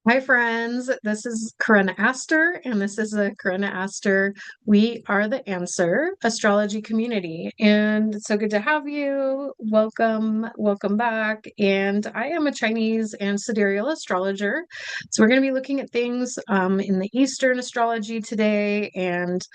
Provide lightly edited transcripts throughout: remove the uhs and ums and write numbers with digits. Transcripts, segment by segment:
Hi, friends. This is Korenna Aster, and this is a Korenna Aster. We are the Answer astrology community, and it's so good to have you. Welcome back. And I am a Chinese and Sidereal astrologer. So we're going to be looking at things in the Eastern astrology today, and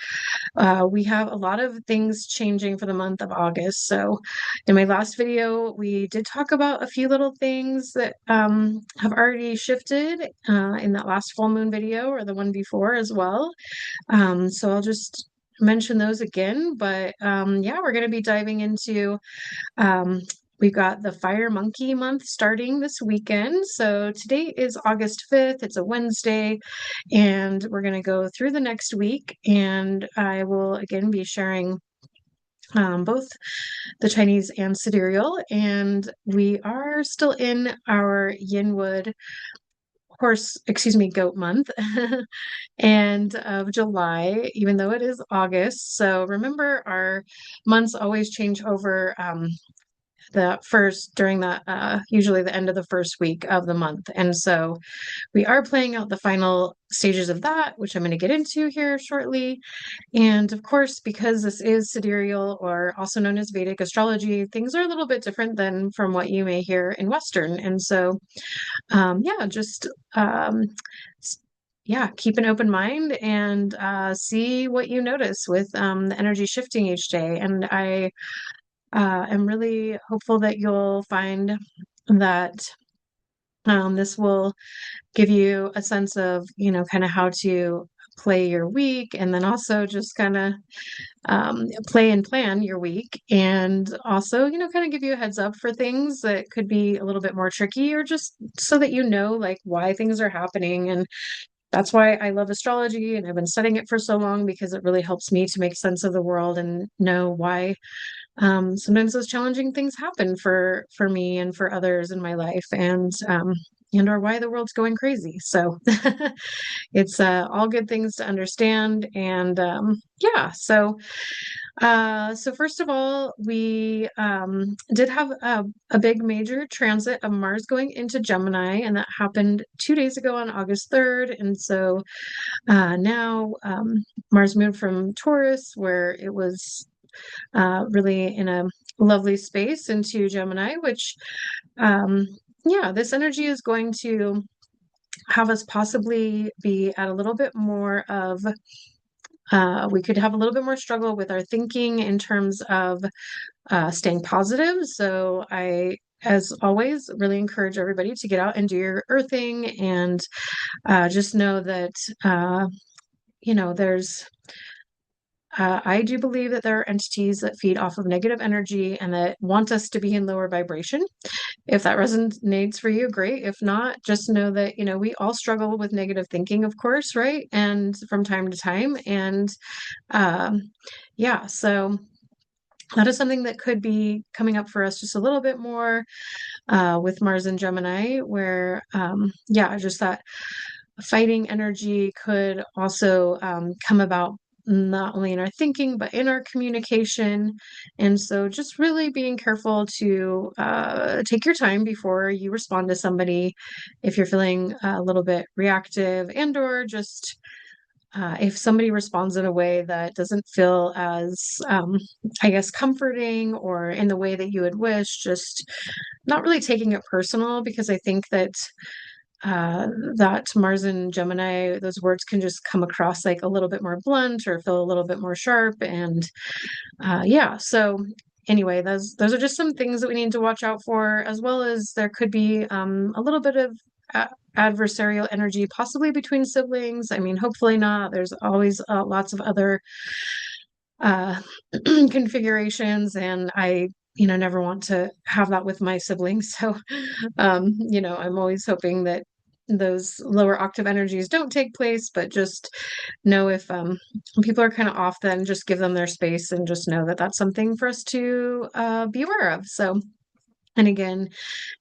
we have a lot of things changing for the month of August. So, in my last video, we did talk about a few little things that have already shifted in that last full moon video or the one before as well. So, I'll just mention those again. But yeah, we're going to be diving into. We've got the Fire Monkey month starting this weekend. So today is August 5th. It's a Wednesday, and we're going to go through the next week. And I will again be sharing both the Chinese and Sidereal. And we are still in our Yinwood goat month and of July, even though it is August. So remember, our months always change over the first during the usually the end of the first week of the month. And so we are playing out the final stages of that, which I'm going to get into here shortly. And of course, because this is sidereal or also known as Vedic astrology, things are a little bit different than from what you may hear in Western. And so yeah, just yeah, keep an open mind and see what you notice with the energy shifting each day. And I am really hopeful that you'll find that this will give you a sense of, kind of how to play your week, and then also just kind of play and plan your week, and also, kind of give you a heads up for things that could be a little bit more tricky, or just so that like why things are happening. And that's why I love astrology, and I've been studying it for so long, because it really helps me to make sense of the world and know why sometimes those challenging things happen for me and for others in my life, and or why the world's going crazy. So it's all good things to understand. And yeah, so first of all, we did have a big major transit of Mars going into Gemini, and that happened 2 days ago on August 3rd. And so now Mars moved from Taurus, where it was really in a lovely space, into Gemini, which, yeah, this energy is going to have us possibly be at a little bit more of, we could have a little bit more struggle with our thinking in terms of staying positive. So as always, really encourage everybody to get out and do your earthing, and just know that, there's I do believe that there are entities that feed off of negative energy and that want us to be in lower vibration. If that resonates for you, great. If not, just know that, we all struggle with negative thinking, of course, right? And from time to time. And yeah, so that is something that could be coming up for us just a little bit more with Mars and Gemini, where, yeah, just that fighting energy could also come about not only in our thinking, but in our communication. And so just really being careful to take your time before you respond to somebody if you're feeling a little bit reactive, and or just if somebody responds in a way that doesn't feel as, I guess, comforting, or in the way that you would wish, just not really taking it personal, because I think that that Mars and Gemini, those words can just come across like a little bit more blunt or feel a little bit more sharp. And yeah, so anyway, those are just some things that we need to watch out for, as well as there could be a little bit of adversarial energy, possibly between siblings. I mean, hopefully not. There's always lots of other uh, configurations, and I never want to have that with my siblings. So I'm always hoping that those lower octave energies don't take place, but just know if people are kind of off, then just give them their space, and just know that that's something for us to be aware of. So, and again,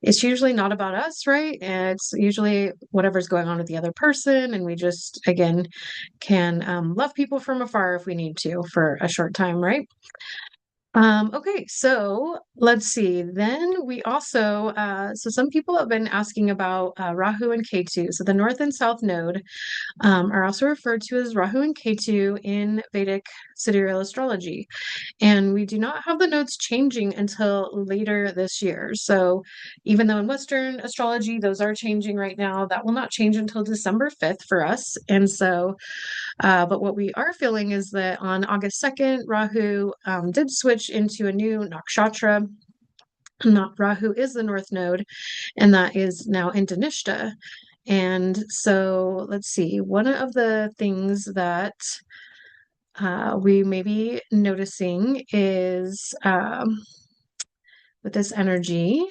it's usually not about us, right? It's usually whatever's going on with the other person, and we just, again, can love people from afar if we need to for a short time, right? Okay, so let's see. Then we also, so some people have been asking about Rahu and Ketu. So the North and South Node are also referred to as Rahu and Ketu in Vedic Sidereal astrology. And we do not have the nodes changing until later this year. So even though in Western astrology, those are changing right now, that will not change until December 5th for us. And so but what we are feeling is that on August 2nd, Rahu did switch into a new nakshatra. Not Rahu is the North Node, and that is now in Danishta. And so let's see, one of the things that we may be noticing is with this energy.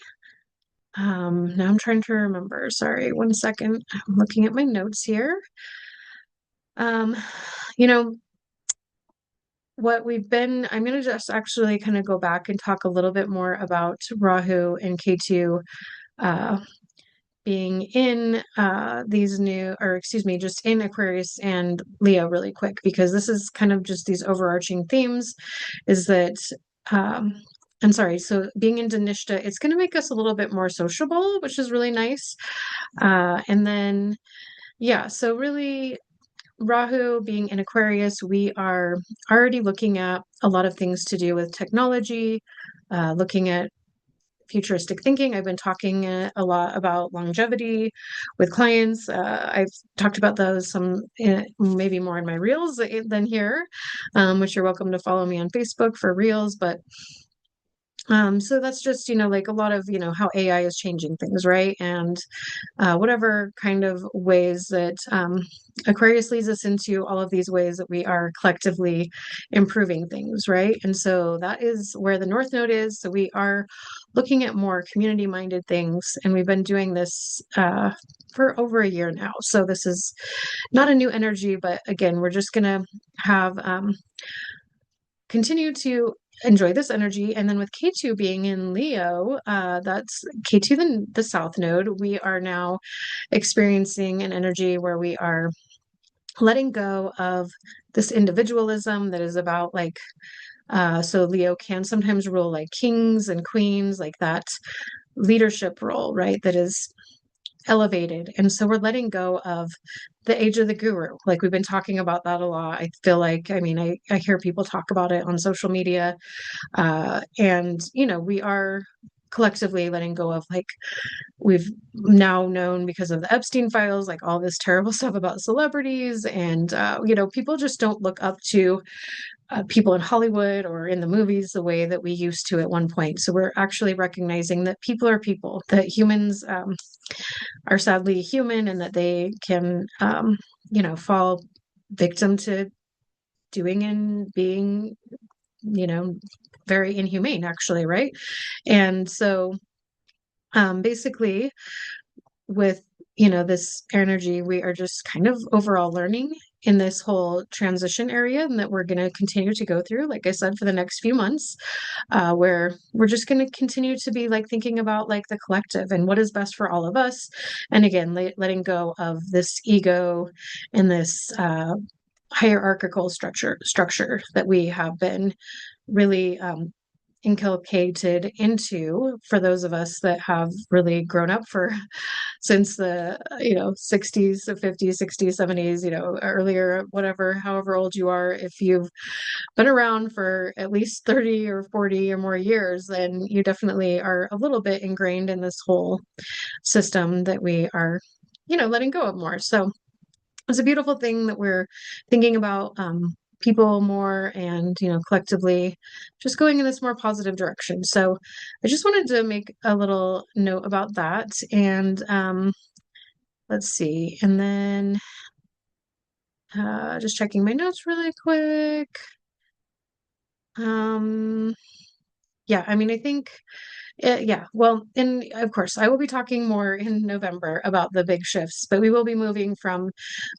Now I'm trying to remember. Sorry, one second. I'm looking at my notes here. Um, you know, what we've been, I'm going to just actually kind of go back and talk a little bit more about Rahu and Ketu uh, being in these new, or excuse me, just in Aquarius and Leo really quick, because this is kind of just these overarching themes is that, um, I'm sorry, so being in Danishta, it's going to make us a little bit more sociable, which is really nice. And then, yeah, so really Rahu being in Aquarius, we are already looking at a lot of things to do with technology, looking at futuristic thinking. I've been talking a lot about longevity with clients. I've talked about those some maybe more in my reels than here, which you're welcome to follow me on Facebook for reels. But so that's just, like a lot of, how AI is changing things, right? And whatever kind of ways that Aquarius leads us into all of these ways that we are collectively improving things, right? And so that is where the North Node is. So we are looking at more community minded things, and we've been doing this for over a year now. So this is not a new energy, but again, we're just going to have continue to enjoy this energy. And then with K2 being in Leo, that's K2, the South Node, we are now experiencing an energy where we are letting go of this individualism that is about like, so Leo can sometimes rule like kings and queens, like that leadership role, right? That is elevated. And so we're letting go of the age of the guru. Like we've been talking about that a lot. I feel like, I mean, I hear people talk about it on social media. And, we are collectively letting go of like, we've now known because of the Epstein files, like all this terrible stuff about celebrities. And, people just don't look up to people in Hollywood or in the movies the way that we used to at one point. So we're actually recognizing that people are people, that humans are sadly human, and that they can, fall victim to doing and being, very inhumane, actually, right? And so basically, with this energy, we are just kind of overall learning in this whole transition area, and that we're going to continue to go through, like I said, for the next few months, where we're just going to continue to be like thinking about like the collective and what is best for all of us, and again letting go of this ego and this hierarchical structure that we have been really inculcated into, for those of us that have really grown up for since the 60s, 50s, 60s, 70s, earlier, whatever, however old you are. If you've been around for at least 30 or 40 or more years, then you definitely are a little bit ingrained in this whole system that we are letting go of more. So it's a beautiful thing that we're thinking about people more, and collectively just going in this more positive direction. So I just wanted to make a little note about that. And let's see, and then just checking my notes really quick. um yeah, I mean, I think yeah, well, and of course I will be talking more in November about the big shifts, but we will be moving from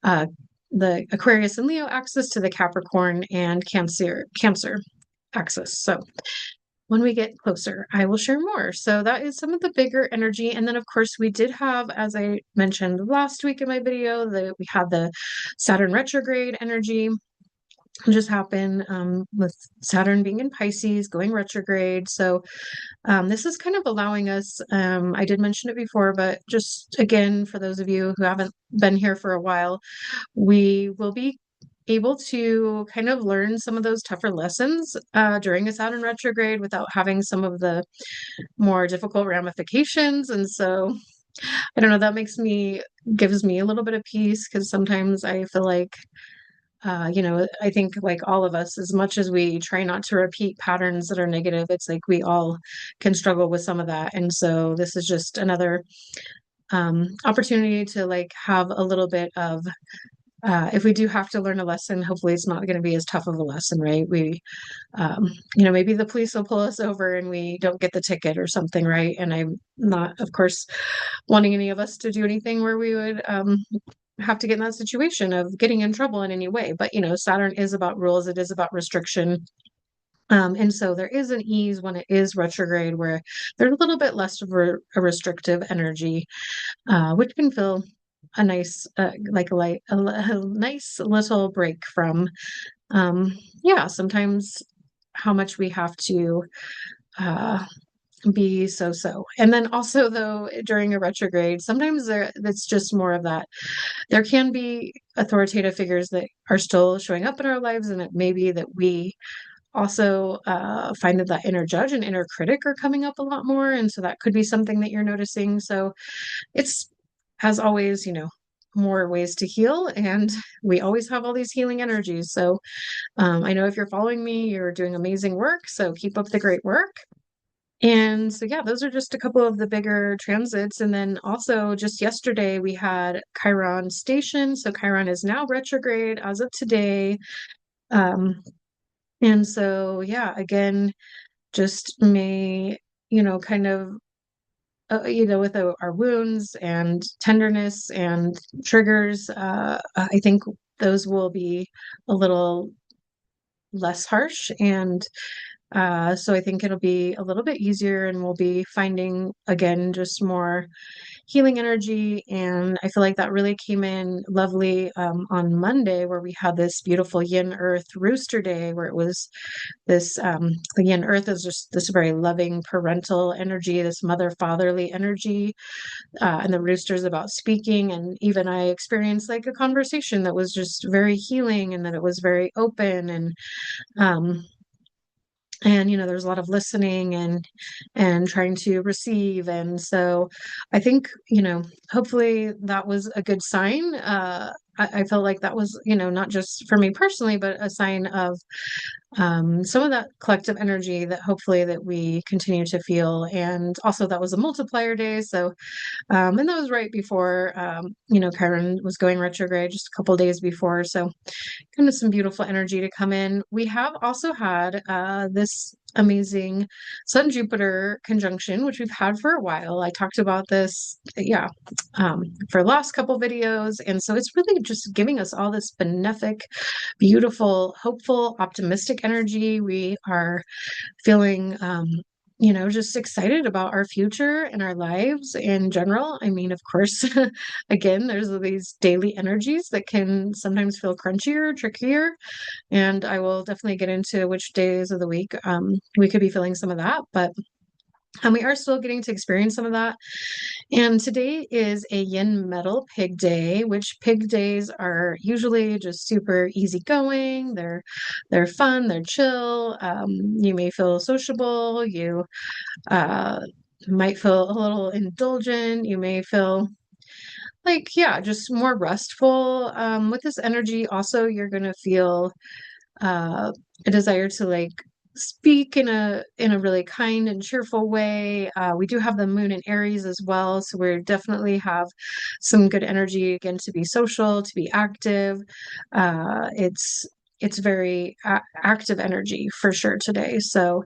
uh the Aquarius and Leo axis to the Capricorn and Cancer axis. So when we get closer, I will share more. So that is some of the bigger energy. And then, of course, we did have, as I mentioned last week in my video, that we had the Saturn retrograde energy. just happen with Saturn being in Pisces, going retrograde. So this is kind of allowing us, I did mention it before, but just again, for those of you who haven't been here for a while, we will be able to kind of learn some of those tougher lessons during a Saturn retrograde without having some of the more difficult ramifications. And so I don't know, that gives me a little bit of peace, because sometimes I feel like I think like all of us, as much as we try not to repeat patterns that are negative, it's like we all can struggle with some of that. And so this is just another opportunity to like have a little bit of, if we do have to learn a lesson, hopefully it's not going to be as tough of a lesson, right? Maybe the police will pull us over and we don't get the ticket or something, right? And I'm not, of course, wanting any of us to do anything where we would have to get in that situation of getting in trouble in any way. But, Saturn is about rules, it is about restriction. And so there is an ease when it is retrograde where there's a little bit less of a restrictive energy, which can feel a nice, a nice little break from, sometimes how much we have to be so. And then also, though, during a retrograde, sometimes it's just more of that. There can be authoritative figures that are still showing up in our lives, and it may be that we also find that inner judge and inner critic are coming up a lot more. And so that could be something that you're noticing. So it's, as always, more ways to heal. And we always have all these healing energies. So I know if you're following me, you're doing amazing work. So keep up the great work. And so, yeah, those are just a couple of the bigger transits. And then also just yesterday, we had Chiron station. So Chiron is now retrograde as of today. And so, yeah, again, just may, kind of, with our wounds and tenderness and triggers, I think those will be a little less harsh. And so I think it'll be a little bit easier, and we'll be finding, again, just more healing energy. And I feel like that really came in lovely on Monday, where we had this beautiful yin earth rooster day, where it was this, the yin earth is just this very loving parental energy, this mother fatherly energy. And the rooster is about speaking. And even I experienced like a conversation that was just very healing, and that it was very open. Um, and there's a lot of listening and trying to receive. And so I think hopefully that was a good sign. I felt like that was not just for me personally, but a sign of some of that collective energy that hopefully that we continue to feel. And also that was a multiplier day. So and that was right before Chiron was going retrograde, just a couple days before. So kind of some beautiful energy to come in. We have also had this amazing Sun Jupiter conjunction, which we've had for a while. I talked about this, for the last couple videos. And so it's really just giving us all this benefic, beautiful, hopeful, optimistic energy. We are feeling just excited about our future and our lives in general. I mean, of course, again, there's these daily energies that can sometimes feel crunchier, trickier. And I will definitely get into which days of the week we could be feeling some of that. But we are still getting to experience some of that. And today is a yin metal pig day, which pig days are usually just super easygoing. They're fun, they're chill. You may feel sociable. You might feel a little indulgent. You may feel like, yeah, just more restful. With this energy, also, you're going to feel a desire to like speak in a really kind and cheerful way. We do have the moon in Aries as well, so we definitely have some good energy again to be social, to be active. It's very active energy for sure today. So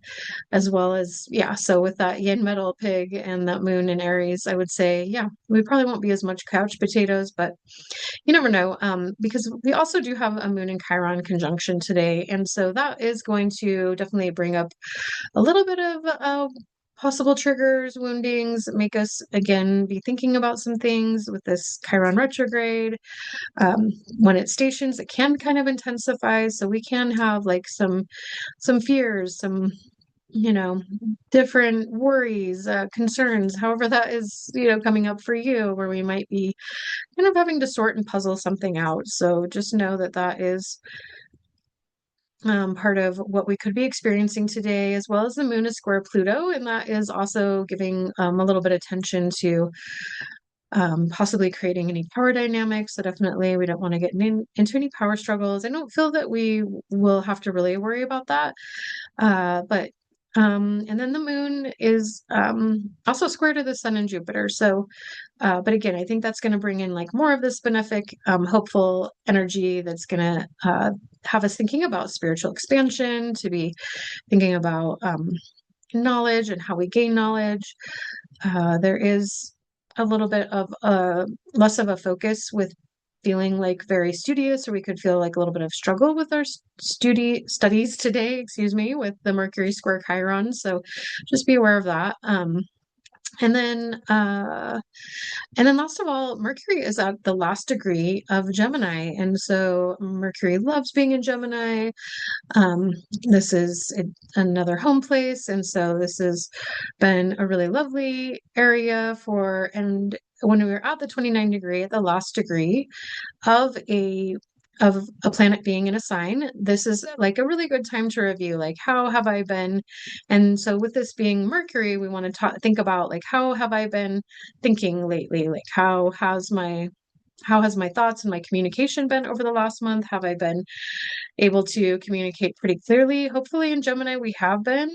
as well as, yeah, so with that yin metal pig and that moon in Aries, I would say, yeah, we probably won't be as much couch potatoes, but you never know, because we also do have a moon and Chiron conjunction today. And so that is going to definitely bring up a little bit of possible triggers, woundings, make us again be thinking about some things with this Chiron retrograde. When it stations, it can kind of intensify. So we can have like some fears, some, you know, different worries, concerns, however that is, coming up for you, where we might be kind of having to sort and puzzle something out. So just know that that is part of what we could be experiencing today, as well as the moon is square Pluto, and that is also giving a little bit of attention to possibly creating any power dynamics. So definitely we don't want to get into any power struggles. I don't feel that we will have to really worry about that. But and then the moon is also square to the sun and Jupiter. So, but again, I think that's going to bring in like more of this benefic, hopeful energy that's going to have us thinking about spiritual expansion, to be thinking about knowledge and how we gain knowledge. There is a little bit of less of a focus with feeling like very studious, or we could feel like a little bit of struggle with our studies today, excuse me, with the Mercury square Chiron. So just be aware of that. And then last of all, Mercury is at the last degree of Gemini. And so Mercury loves being in Gemini. This is another home place. And so this has been a really lovely area for, and when we were at the 29 degree, at the last degree of a planet being in a sign, this is like a really good time to review, like, how have I been? And so with this being Mercury, we want to think about like, how have I been thinking lately? Like, how has my thoughts and my communication been over the last month? Have I been able to communicate pretty clearly? Hopefully in Gemini we have been.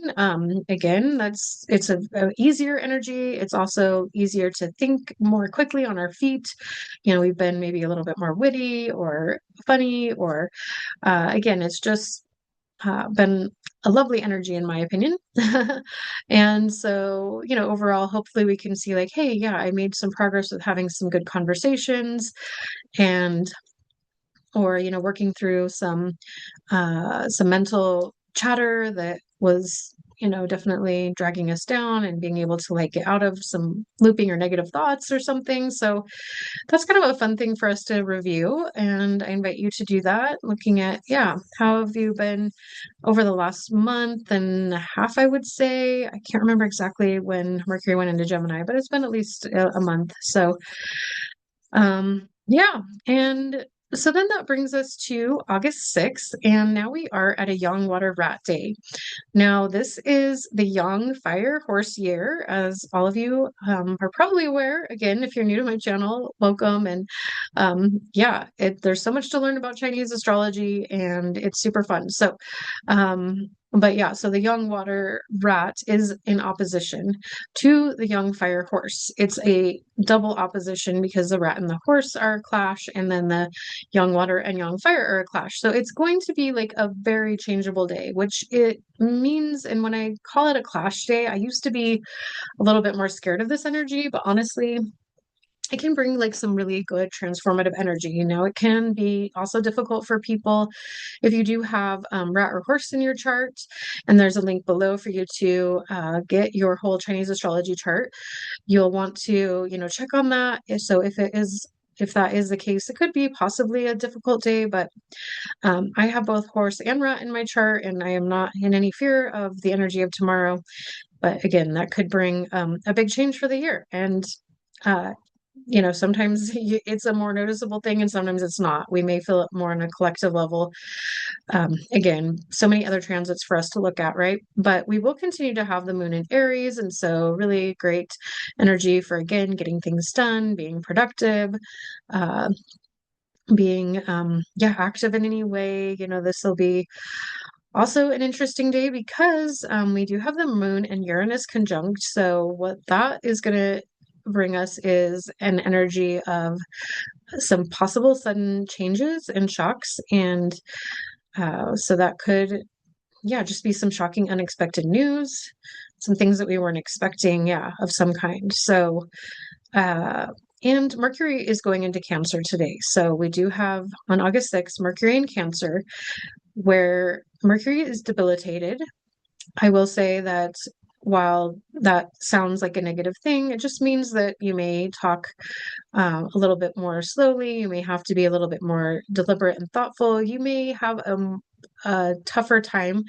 Again, it's a easier energy. It's also easier to think more quickly on our feet. We've been maybe a little bit more witty or funny, or again, it's just been a lovely energy in my opinion. And so, overall, hopefully we can see like, hey, yeah, I made some progress with having some good conversations, and or working through some mental chatter that was definitely dragging us down, and being able to like get out of some looping or negative thoughts or something. So that's kind of a fun thing for us to review, and I invite you to do that, looking at, yeah, how have you been over the last month and a half, I would say. I can't remember exactly when Mercury went into Gemini, but it's been at least a month. So yeah, and so then that brings us to August 6th, and now we are at a Yang Water Rat Day. Now, this is the Yang Fire Horse year, as all of you are probably aware. Again, if you're new to my channel, welcome. And yeah, there's so much to learn about Chinese astrology, and it's super fun. So, but yeah, so the Yang Water Rat is in opposition to the Yang Fire Horse. It's a double opposition because the rat and the horse are a clash, and then the Yang Water and Yang Fire are a clash. So it's going to be like a very changeable day, which it means. And when I call it a clash day, I used to be a little bit more scared of this energy, but honestly, it can bring like some really good transformative energy. It can be also difficult for people if you do have rat or horse in your chart. And there's a link below for you to get your whole Chinese astrology chart. You'll want to, check on that. So if that is the case, it could be possibly a difficult day, but I have both horse and rat in my chart, and I am not in any fear of the energy of tomorrow. But again, that could bring a big change for the year. And uh, sometimes it's a more noticeable thing, and sometimes it's not. We may feel it more on a collective level. Again, so many other transits for us to look at, right? But we will continue to have the moon in Aries, and so really great energy for, again, getting things done, being productive, being active in any way. This will be also an interesting day because we do have the moon and Uranus conjunct. So what that is going to bring us is an energy of some possible sudden changes and shocks. And so that could, just be some shocking, unexpected news, some things that we weren't expecting, of some kind. So, and Mercury is going into Cancer today. So we do have on August 6th, Mercury in Cancer, where Mercury is debilitated. I will say that while that sounds like a negative thing, it just means that you may talk a little bit more slowly. You may have to be a little bit more deliberate and thoughtful. You may have a tougher time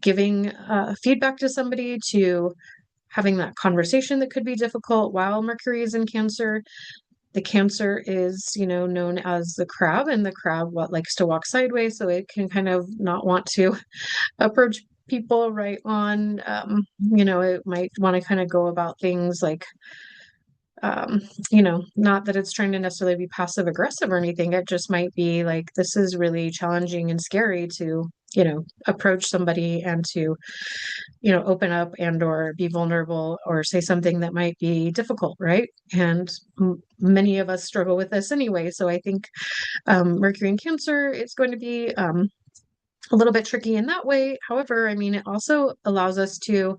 giving feedback to somebody, to having that conversation that could be difficult while Mercury is in Cancer. The Cancer is, known as the crab, and the crab what likes to walk sideways, so it can kind of not want to approach people right on. It might want to kind of go about things like, um, not that it's trying to necessarily be passive aggressive or anything. It just might be like, this is really challenging and scary to, approach somebody and to, open up and or be vulnerable or say something that might be difficult, right? And many of us struggle with this anyway. So I think Mercury in Cancer, it's going to be a little bit tricky in that way. However, I mean, it also allows us to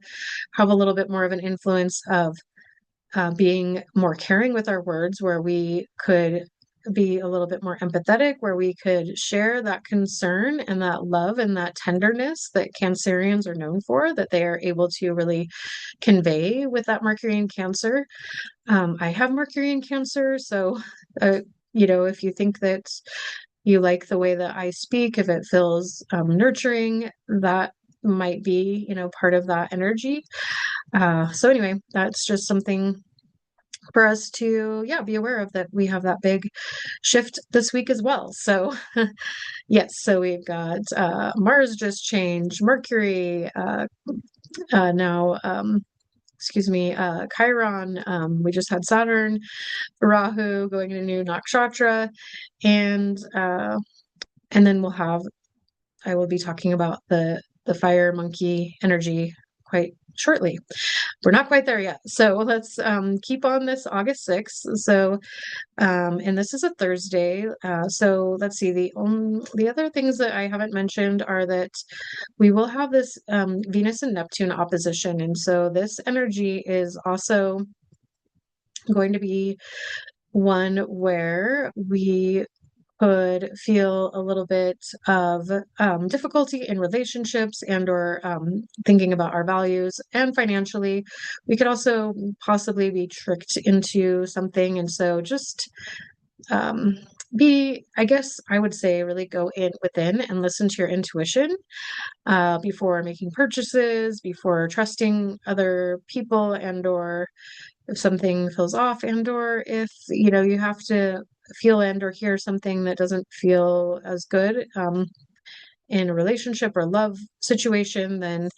have a little bit more of an influence of being more caring with our words, where we could be a little bit more empathetic, where we could share that concern and that love and that tenderness that Cancerians are known for, that they are able to really convey with that Mercury in Cancer. I have Mercury in Cancer, so if you think that you like the way that I speak, if it feels nurturing, that might be, part of that energy. So anyway, that's just something for us to, yeah, be aware of, that we have that big shift this week as well. So yes, so we've got Mars just changed, Mercury, now, excuse me, Chiron. We just had Saturn, Rahu going into new Nakshatra, and then I will be talking about the fire monkey energy quite shortly. We're not quite there yet. So let's keep on this August 6th. So, and this is a Thursday. So let's see, the other things that I haven't mentioned are that we will have this Venus and Neptune opposition. And so this energy is also going to be one where we could feel a little bit of difficulty in relationships and or thinking about our values, and financially we could also possibly be tricked into something. And so just I guess I would say, really go within and listen to your intuition before making purchases, before trusting other people, and or if something feels off, and or if you have to feel and or hear something that doesn't feel as good in a relationship or love situation, then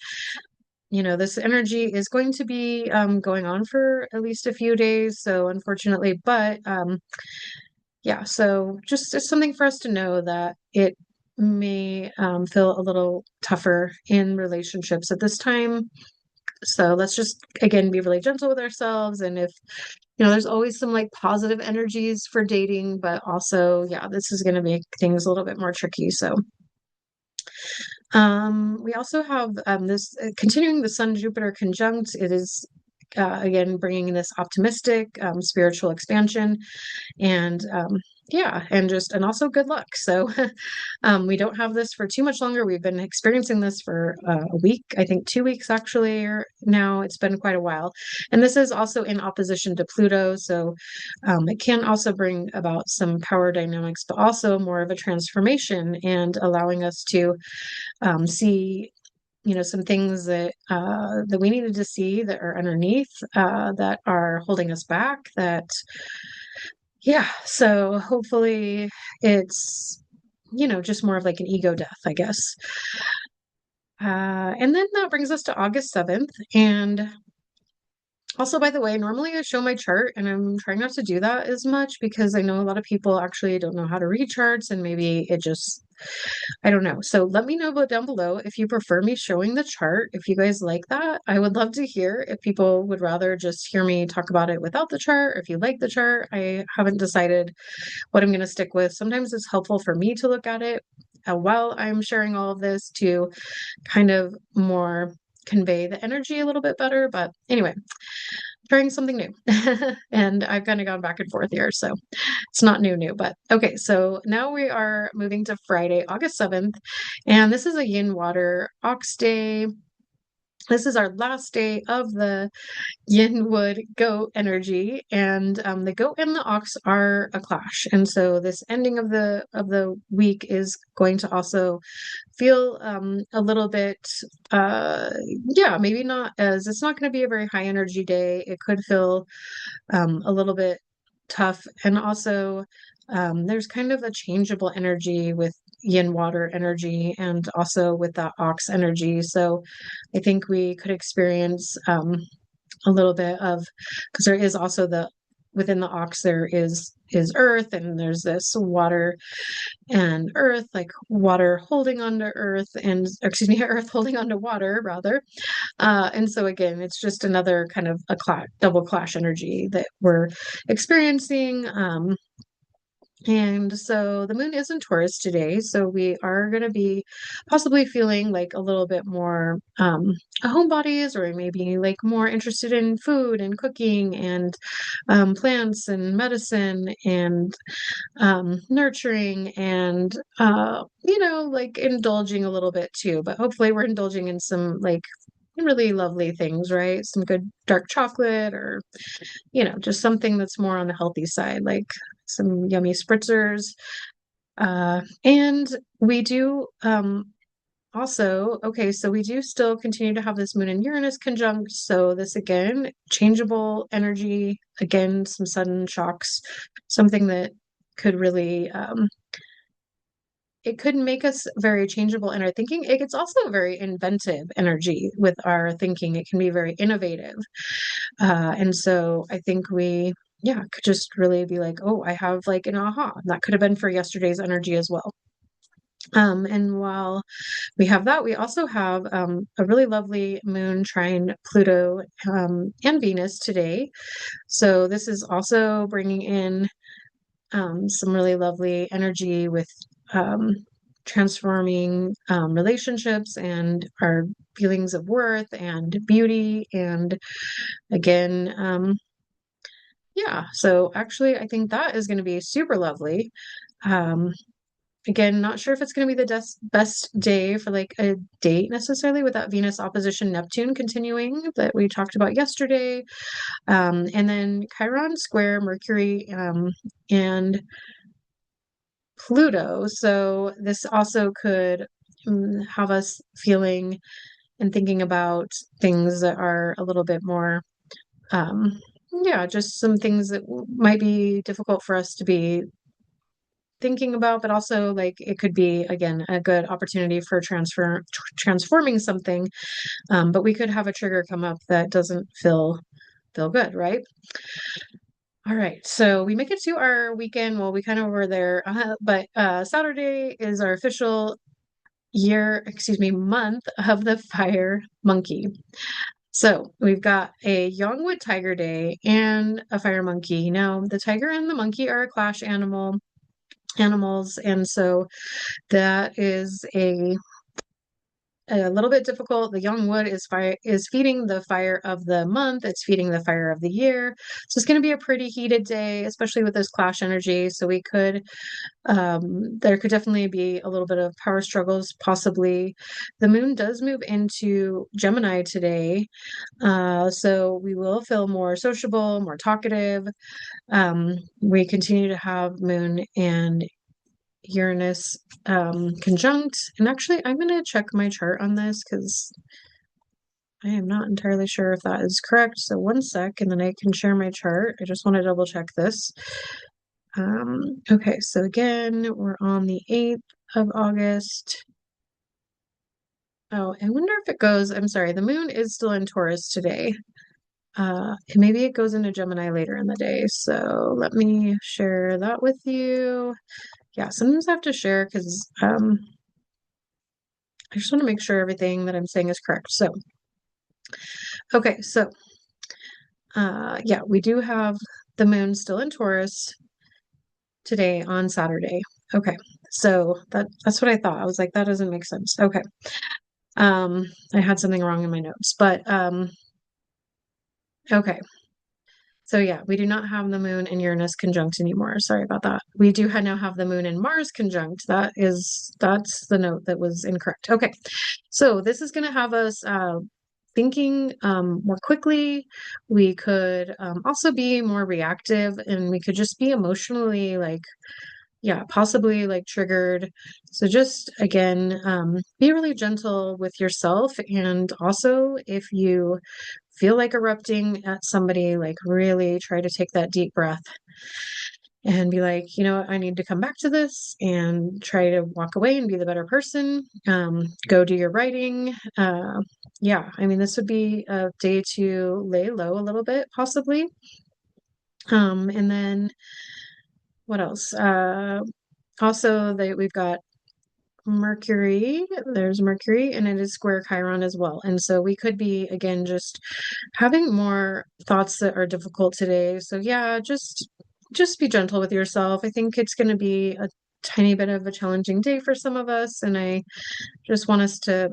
this energy is going to be going on for at least a few days. So unfortunately, but yeah, so just it's something for us to know, that it may feel a little tougher in relationships at this time. So let's just, again, be really gentle with ourselves. And if, there's always some like positive energies for dating, but also, yeah, this is going to make things a little bit more tricky. So we also have this continuing the Sun Jupiter conjunct. It is again bringing this optimistic spiritual expansion, and yeah, and also good luck. So we don't have this for too much longer. We've been experiencing this for a week, I think 2 weeks actually, or now it's been quite a while. And this is also in opposition to Pluto, so it can also bring about some power dynamics, but also more of a transformation, and allowing us to see some things that we needed to see, that are underneath, that are holding us back, that yeah, so hopefully it's just more of like an ego death, I guess. And then that brings us to August 7th. And also, by the way, normally I show my chart, and I'm trying not to do that as much because I know a lot of people actually don't know how to read charts, and maybe it just, I don't know. So let me know down below if you prefer me showing the chart. If you guys like that, I would love to hear. If people would rather just hear me talk about it without the chart, or if you like the chart, I haven't decided what I'm going to stick with. Sometimes it's helpful for me to look at it while I'm sharing all of this, to kind of more convey the energy a little bit better. But anyway, trying something new. And I've kind of gone back and forth here, so it's not new, but okay. So now we are moving to Friday, August 7th, and this is a yin water ox day. this is our last day of the yin wood goat energy, and the goat and the ox are a clash, and so this ending of the week is going to also feel a little bit yeah, maybe not as, it's not going to be a very high energy day. It could feel a little bit tough, and also there's kind of a changeable energy with yin water energy and also with that ox energy. So I think we could experience a little bit of, because there is also the, within the ox there is earth, and there's this water and earth, like water holding onto earth, and excuse me, earth holding onto water rather. And so again, it's just another kind of a double clash energy that we're experiencing. And so the moon is in Taurus today, so we are going to be possibly feeling like a little bit more homebodies, or maybe like more interested in food and cooking and plants and medicine and nurturing and like indulging a little bit too. But hopefully we're indulging in some like really lovely things, right? Some good dark chocolate, or just something that's more on the healthy side, like some yummy spritzers. And we do also, okay, so we do still continue to have this Moon and Uranus conjunct. So this again, changeable energy, again, some sudden shocks, something that could really it could make us very changeable in our thinking. It's also very inventive energy with our thinking. It can be very innovative. And so I think we, yeah, could just really be like, oh, I have like an aha. And that could have been for yesterday's energy as well. And while we have that, we also have a really lovely moon trine Pluto and Venus today. So this is also bringing in some really lovely energy with transforming relationships and our feelings of worth and beauty. And again, yeah, so actually, I think that is going to be super lovely. Um, Again, not sure if it's going to be the best day for like a date necessarily, with that Venus opposition Neptune continuing that we talked about yesterday. And then Chiron square Mercury and Pluto. So this also could have us feeling and thinking about things that are a little bit more, yeah, just some things that might be difficult for us to be thinking about, but also like it could be again a good opportunity for transforming something. But we could have a trigger come up that doesn't feel good, right? All right, so we make it to our weekend. Well, we kind of were there, but Saturday is our official month of the fire monkey. So we've got a Youngwood Tiger Day and a fire monkey. Now, the tiger and the monkey are a clash animals, and so that is a little bit difficult. The young wood is feeding the fire of the month. It's feeding the fire of the year. So it's going to be a pretty heated day, especially with this clash energy. So we could, there could definitely be a little bit of power struggles, possibly. The moon does move into Gemini today. So we will feel more sociable, more talkative. We continue to have moon and Uranus conjunct. And actually, I'm going to check my chart on this because I am not entirely sure if that is correct. So one sec, and then I can share my chart. I just want to double check this. Okay, so again, we're on the 8th of August. Oh, I wonder if it goes, I'm sorry, the moon is still in Taurus today. Maybe it goes into Gemini later in the day. So let me share that with you. Yeah, sometimes I have to share because I just want to make sure everything that I'm saying is correct. So, okay, so yeah, we do have the moon still in Taurus today on Saturday. Okay, so that's what I thought. I was like, that doesn't make sense. Okay. I had something wrong in my notes, but okay. So yeah, we do not have the moon and Uranus conjunct anymore. Sorry about that. We do now have the moon and Mars conjunct. That's the note that was incorrect. Okay. So this is going to have us thinking more quickly. We could also be more reactive, and we could just be emotionally like, yeah, possibly like triggered. So just again, be really gentle with yourself. And also, if you feel like erupting at somebody, like really try to take that deep breath and be like, you know what, I need to come back to this and try to walk away and be the better person. Go do your writing. Yeah, I mean, this would be a day to lay low a little bit, possibly. And then what else? Also, we've got Mercury. There's Mercury, and it is square Chiron as well. And so we could be, again, just having more thoughts that are difficult today. So yeah, just be gentle with yourself. I think it's going to be a tiny bit of a challenging day for some of us, and I just want us to,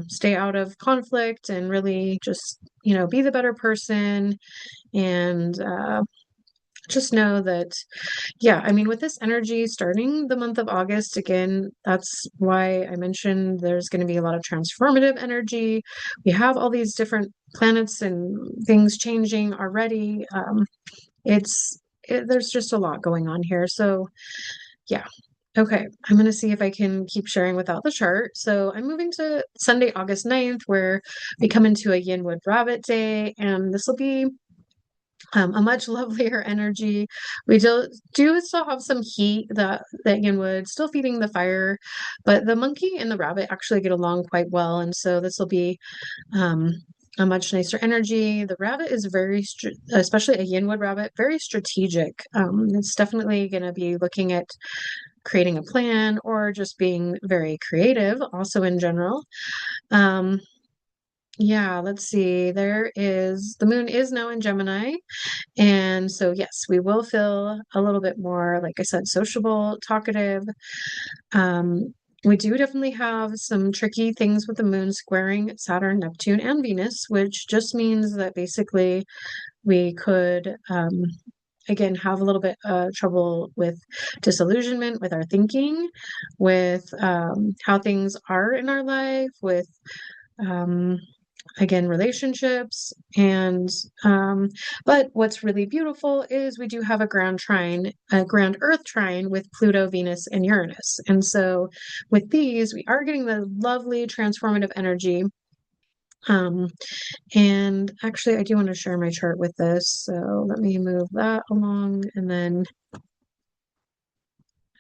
stay out of conflict and really just, be the better person. And just know that, yeah, I mean, with this energy starting the month of August, again, that's why I mentioned there's going to be a lot of transformative energy. We have all these different planets and things changing already. There's just a lot going on here. So, yeah. Okay, I'm going to see if I can keep sharing without the chart. So I'm moving to Sunday, August 9th, where we come into a Yin Wood Rabbit Day, and this will be a much lovelier energy. We do still have some heat that Yin would still feeding the fire, but the monkey and the rabbit actually get along quite well, and so this will be um, a much nicer energy. The rabbit is especially a Yin wood rabbit, very strategic. It's definitely going to be looking at creating a plan or just being very creative, also in general. Um, yeah, let's see. The moon is now in Gemini. And so, yes, we will feel a little bit more, like I said, sociable, talkative. Um, we do definitely have some tricky things with the moon squaring Saturn, Neptune, and Venus, which just means that basically we could, again, have a little bit trouble with disillusionment with our thinking, with how things are in our life, with um, again, relationships. And but what's really beautiful is we do have a grand earth trine with Pluto, Venus, and Uranus. And so with these, we are getting the lovely transformative energy. um and actually, I do want to share my chart with this, so let me move that along. And then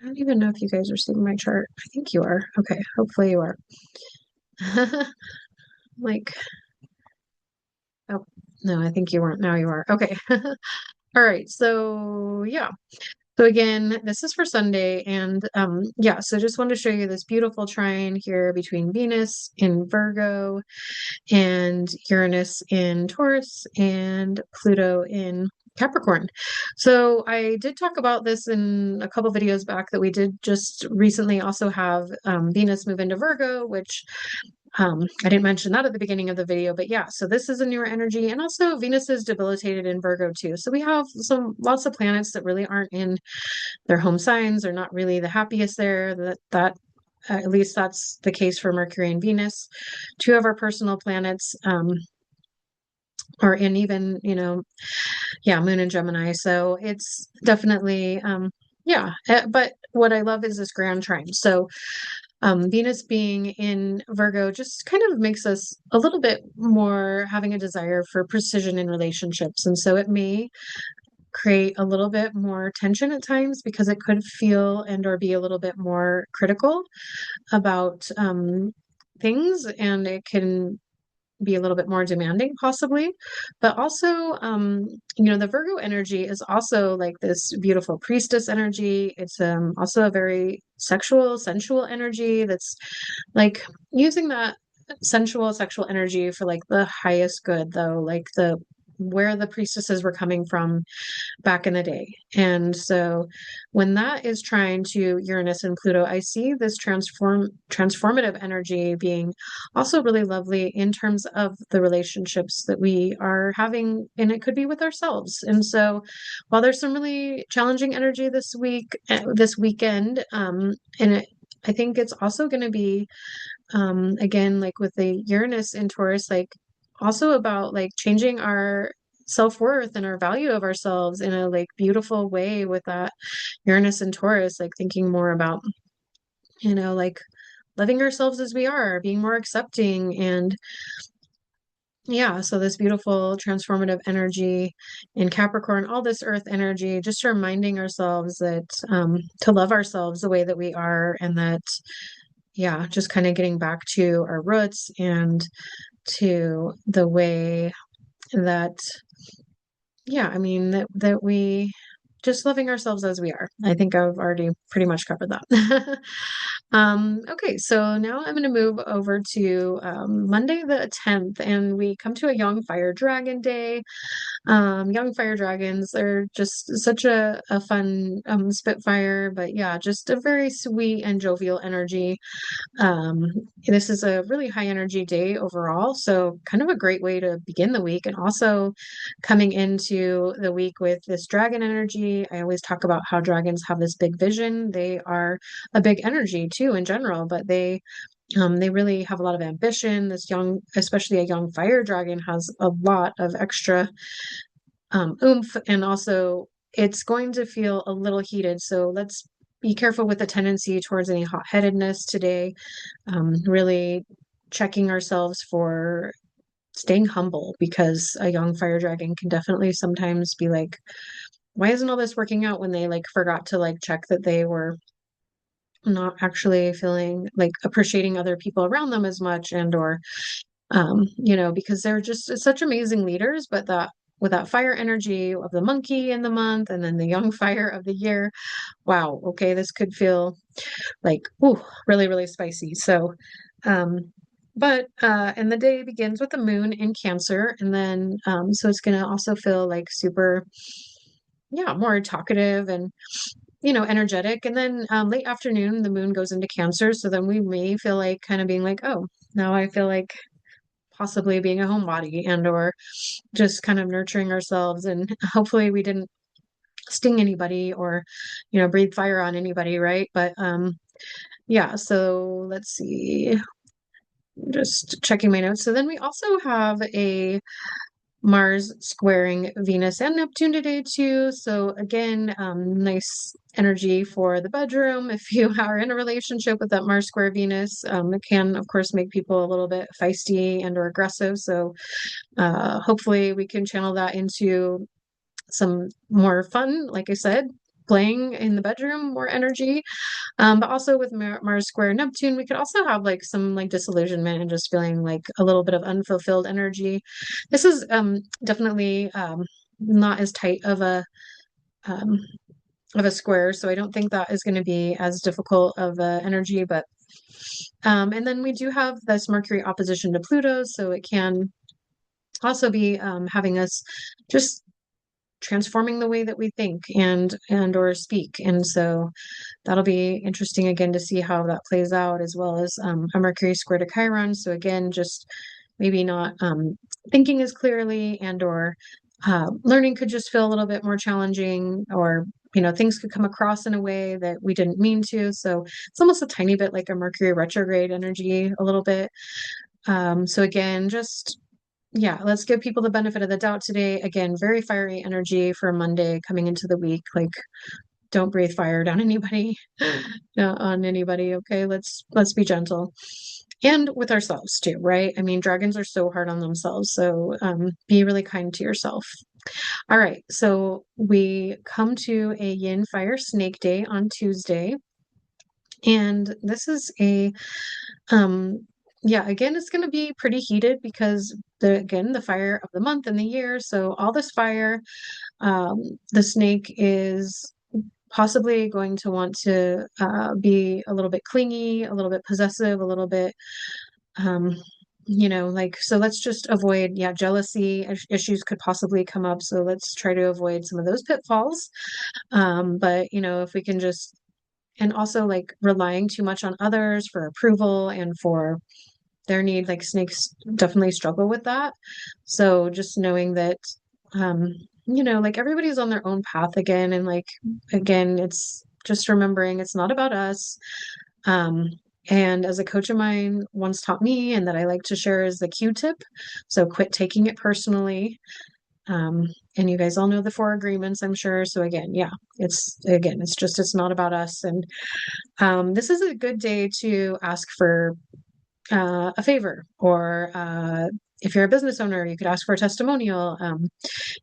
I don't even know if you guys are seeing my chart. I think you are. Okay, hopefully you are. Like, oh, no, I think you weren't. Now you are. Okay. All right. So, yeah. So again, this is for Sunday. And yeah, so just wanted to show you this beautiful trine here between Venus in Virgo and Uranus in Taurus and Pluto in Capricorn. So I did talk about this in a couple videos back, that we did just recently also have Venus move into Virgo, which I didn't mention that at the beginning of the video, but yeah, so this is a newer energy, and also Venus is debilitated in Virgo too. So we have lots of planets that really aren't in their home signs, are not really the happiest there. That at least that's the case for Mercury and Venus. Two of our personal planets are in, even, yeah, Moon and Gemini. So it's definitely yeah. But what I love is this grand trine. So Venus being in Virgo just kind of makes us a little bit more having a desire for precision in relationships. And so it may create a little bit more tension at times, because it could feel and or be a little bit more critical about things, and it can be a little bit more demanding possibly. But also, the Virgo energy is also like this beautiful priestess energy. It's also a very sensual energy, that's like using that sexual energy for like the highest good, though, like the where the priestesses were coming from back in the day. And so when that is trying to Uranus and Pluto, I see this transformative energy being also really lovely in terms of the relationships that we are having, and it could be with ourselves. And so while there's some really challenging energy this weekend, I think it's also going to be again, like with the Uranus in Taurus, like also about like changing our self-worth and our value of ourselves in a like beautiful way with that Uranus and Taurus, like thinking more about, like loving ourselves as we are, being more accepting. And yeah, so this beautiful transformative energy in Capricorn, all this earth energy, just reminding ourselves that to love ourselves the way that we are, and that, yeah, just kind of getting back to our roots and to the way that, yeah, I mean, that we just loving ourselves as we are. I think I've already pretty much covered that. Okay, so now I'm going to move over to Monday the 10th, and we come to a young fire dragon day. Young fire dragons are just such a fun spitfire, but yeah, just a very sweet and jovial energy. Um, this is a really high energy day overall, so kind of a great way to begin the week. And also coming into the week with this dragon energy, I always talk about how dragons have this big vision. They are a big energy too in general, but they really have a lot of ambition. This young, especially a young fire dragon, has a lot of extra oomph, and also it's going to feel a little heated. So let's be careful with the tendency towards any hot-headedness today. Really checking ourselves for staying humble, because a young fire dragon can definitely sometimes be like, why isn't all this working out, when they like forgot to like check that they were not actually feeling like appreciating other people around them as much, and or because they're just such amazing leaders, but that with that fire energy of the monkey in the month and then the young fire of the year, wow, okay, this could feel like, ooh, really, really spicy. So, and the day begins with the moon in Cancer, and then so it's gonna also feel like super, yeah, more talkative and energetic. And then late afternoon, the moon goes into Cancer, so then we may feel like kind of being like, oh, now I feel like possibly being a homebody, and or just kind of nurturing ourselves, and hopefully we didn't sting anybody or breathe fire on anybody, right? But yeah, so let's see, just checking my notes. So then we also have a Mars squaring Venus and Neptune today too. So again, nice energy for the bedroom. If you are in a relationship with that Mars square Venus, it can of course make people a little bit feisty and or aggressive. So hopefully we can channel that into some more fun, like I said, playing in the bedroom, more energy. But also with Mars square Neptune, we could also have like some like disillusionment and just feeling like a little bit of unfulfilled energy. This is definitely not as tight um, of a square, so I don't think that is going to be as difficult of energy. But and then we do have this Mercury opposition to Pluto, so it can also be having us just transforming the way that we think and or speak. And so that'll be interesting again to see how that plays out, as well as a Mercury square to Chiron. So again, just maybe not thinking as clearly, and or learning could just feel a little bit more challenging, or things could come across in a way that we didn't mean to. So it's almost a tiny bit like a Mercury retrograde energy, a little bit. So again, just yeah, let's give people the benefit of the doubt today. Again, very fiery energy for Monday coming into the week. Like, don't breathe fire down anybody, on anybody. Okay, let's be gentle, and with ourselves too, right? I mean, dragons are so hard on themselves, so be really kind to yourself. All right, so we come to a Yin Fire Snake Day on Tuesday, and this is a yeah, again, it's going to be pretty heated because the fire of the month and the year. So all this fire, the snake is possibly going to want to be a little bit clingy, a little bit possessive, a little bit, um, like, so let's just avoid, yeah, jealousy issues could possibly come up. So let's try to avoid some of those pitfalls. But, if we can just, and also like relying too much on others for approval and for their need, like snakes definitely struggle with that. So just knowing that, um, like everybody's on their own path again. And like, again, it's just remembering it's not about us. Um, And as a coach of mine once taught me, and that I like to share, is the Q-tip. So quit taking it personally. Um, and you guys all know the four agreements, I'm sure. So again, yeah, it's not about us. And this is a good day to ask for a favor, or if you're a business owner, you could ask for a testimonial.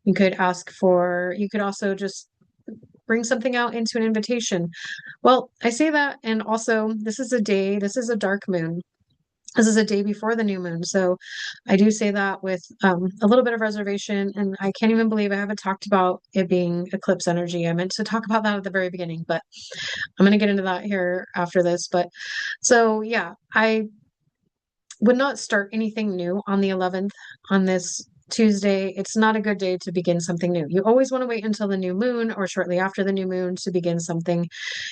You could also just bring something out into an invitation. Well, I say that, and also this is a dark moon. This is a day before the new moon. So I do say that with a little bit of reservation. And I can't even believe I haven't talked about it being eclipse energy. I meant to talk about that at the very beginning, but I'm going to get into that here after this. But so, yeah, I would not start anything new on the 11th on this Tuesday. It's not a good day to begin something new. You always want to wait until the new moon or shortly after the new moon to begin something.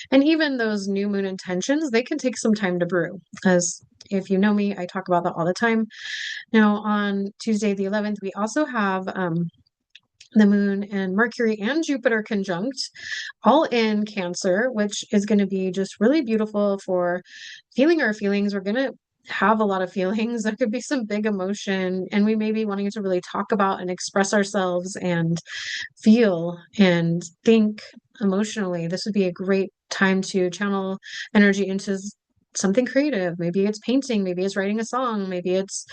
And even those new moon intentions, they can take some time to brew. As if you know me, I talk about that all the time. Now, on Tuesday, the 11th, we also have the moon and Mercury and Jupiter conjunct, all in Cancer, which is going to be just really beautiful for feeling our feelings. We're going to have a lot of feelings. There could be some big emotion, and we may be wanting to really talk about and express ourselves and feel and think emotionally. This would be a great time to channel energy into something creative. Maybe it's painting, maybe it's writing a song, maybe it's,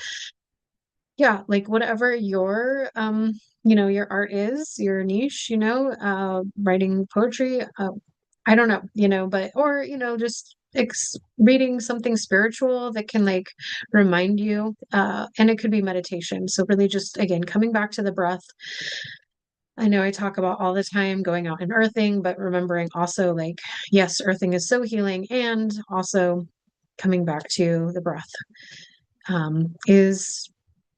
yeah, like whatever your your art is, your niche, writing poetry, I don't know, but or just reading something spiritual that can like remind you, and it could be meditation. So really just again coming back to the breath. I know I talk about all the time going out and earthing, but remembering also like, yes, earthing is so healing, and also coming back to the breath is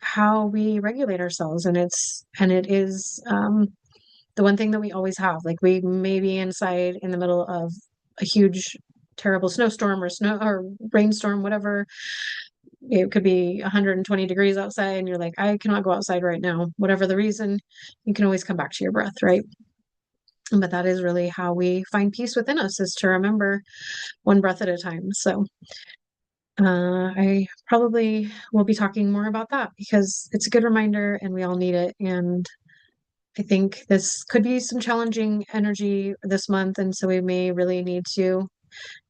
how we regulate ourselves. And it is the one thing that we always have. Like we may be inside in the middle of a huge, terrible snowstorm or snow or rainstorm, whatever. It could be 120 degrees outside, and you're like, I cannot go outside right now. Whatever the reason, you can always come back to your breath, right? But that is really how we find peace within us, is to remember one breath at a time. So I probably will be talking more about that because it's a good reminder and we all need it. And I think this could be some challenging energy this month. And so we may really need to,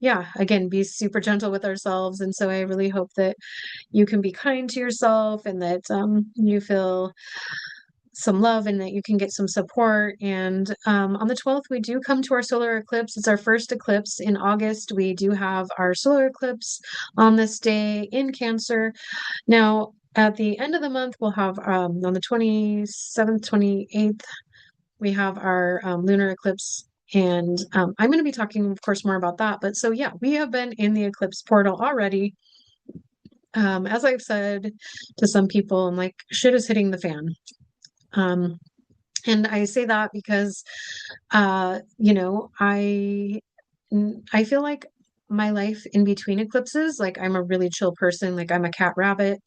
yeah, again, be super gentle with ourselves. And so I really hope that you can be kind to yourself, and that you feel some love and that you can get some support. And on the 12th, we do come to our solar eclipse. It's our first eclipse in August. We do have our solar eclipse on this day in Cancer. Now, at the end of the month, we'll have on the 27th, 28th, we have our lunar eclipse. And I'm going to be talking, of course, more about that. But so, yeah, we have been in the eclipse portal already. As I've said to some people, I'm like, shit is hitting the fan. And I say that because, I feel like my life in between eclipses, like I'm a really chill person. Like I'm a cat rabbit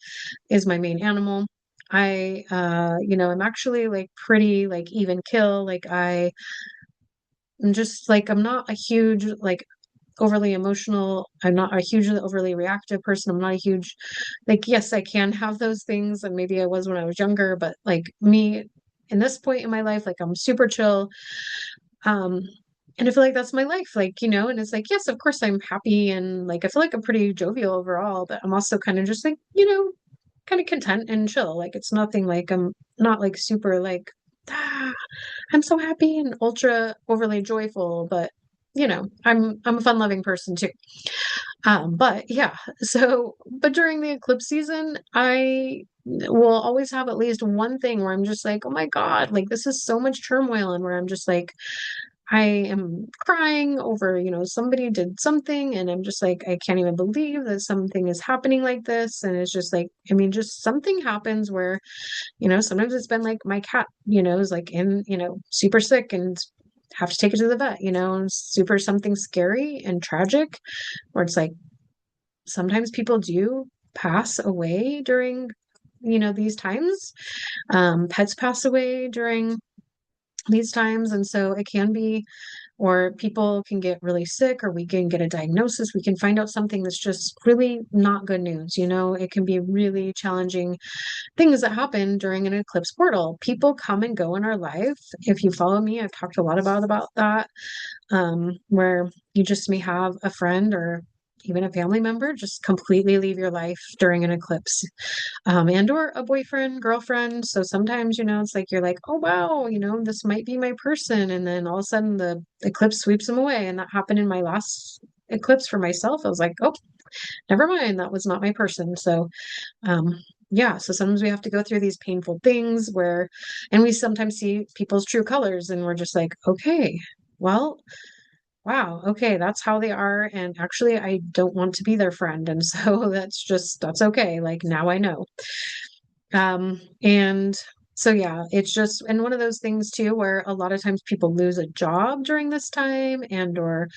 is my main animal. I'm actually like pretty like even kill. I'm just like, I'm not a huge, like overly emotional. I'm not a hugely overly reactive person. I'm not a huge, like, yes, I can have those things. And maybe I was when I was younger, but like me in this point in my life, like I'm super chill. Um, and I feel like that's my life, like, and it's like, yes, of course I'm happy. And like, I feel like I'm pretty jovial overall, but I'm also kind of just like, kind of content and chill. Like, it's nothing like I'm not like super like, ah, I'm so happy and ultra overly joyful, but I'm a fun-loving person too. But yeah, but during the eclipse season, I will always have at least one thing where I'm just like, oh my God, like this is so much turmoil, and where I'm just like, I am crying over, somebody did something, and I'm just like, I can't even believe that something is happening like this. And it's just like, I mean, just something happens where, sometimes it's been like my cat, is like in, super sick and have to take it to the vet, and super something scary and tragic, where it's like sometimes people do pass away during, these times. Pets pass away during these times. And so it can be or people can get really sick, or we can get a diagnosis. We can find out something that's just really not good news. It can be really challenging things that happen during an eclipse portal. People come and go in our life. If you follow me, I've talked a lot about that, where you just may have a friend or even a family member just completely leave your life during an eclipse, and or a boyfriend, girlfriend. So sometimes, it's like you're like, oh wow, this might be my person, and then all of a sudden the eclipse sweeps them away. And that happened in my last eclipse for myself. I was like, oh, never mind, that was not my person. So um, yeah, so sometimes we have to go through these painful things and we sometimes see people's true colors, and we're just like, okay, well, wow, okay, that's how they are. And actually, I don't want to be their friend. And so that's okay. Like now I know. And so yeah, it's just, and one of those things too, where a lot of times people lose a job during this time, and or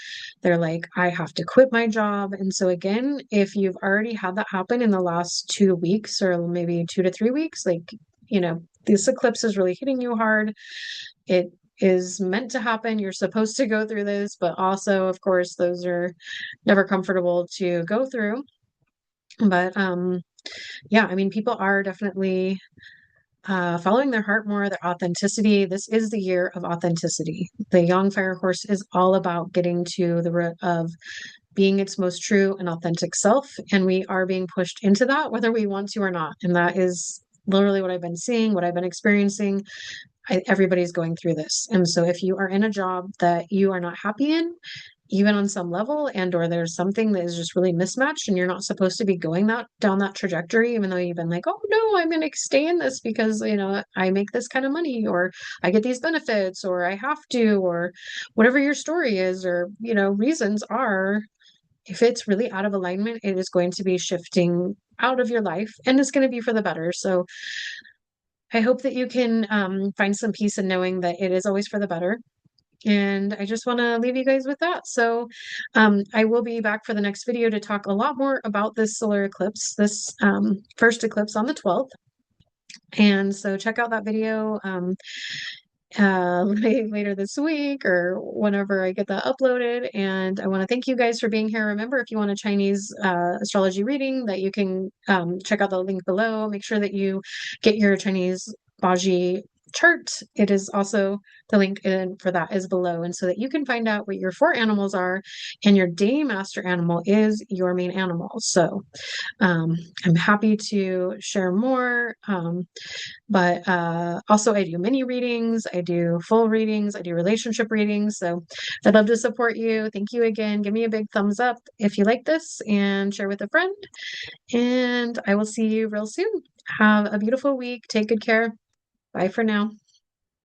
they're like, I have to quit my job. And so again, if you've already had that happen in the last 2 weeks, or maybe 2 to 3 weeks, like, this eclipse is really hitting you hard. It is meant to happen. You're supposed to go through this, but also, of course, those are never comfortable to go through. But yeah, I mean, people are definitely following their heart more, their authenticity. This is the year of authenticity. The Yang Fire Horse is all about getting to the root of being its most true and authentic self. And we are being pushed into that, whether we want to or not. And that is literally what I've been seeing, what I've been experiencing. Everybody's going through this. And so if you are in a job that you are not happy in, even on some level, and or there's something that is just really mismatched, and you're not supposed to be going down that trajectory, even though you've been like, oh no, I'm going to stay in this because I make this kind of money, or I get these benefits, or I have to, or whatever your story is, or reasons are. If it's really out of alignment, it is going to be shifting out of your life, and it's going to be for the better. So I hope that you can find some peace in knowing that it is always for the better. And I just want to leave you guys with that. So I will be back for the next video to talk a lot more about this solar eclipse, this first eclipse on the 12th. And so check out that video later this week, or whenever I get that uploaded. And I want to thank you guys for being here. Remember, if you want a Chinese astrology reading, that you can check out the link below. Make sure that you get your Chinese Baji chart. It is also, the link for that is below, and so that you can find out what your 4 animals are, and your day master animal is your main animal. So I'm happy to share more. But also, I do mini readings, I do full readings, I do relationship readings. So I'd love to support you. Thank you again. Give me a big thumbs up if you like this, and share with a friend. And I will see you real soon. Have a beautiful week. Take good care. Bye for now.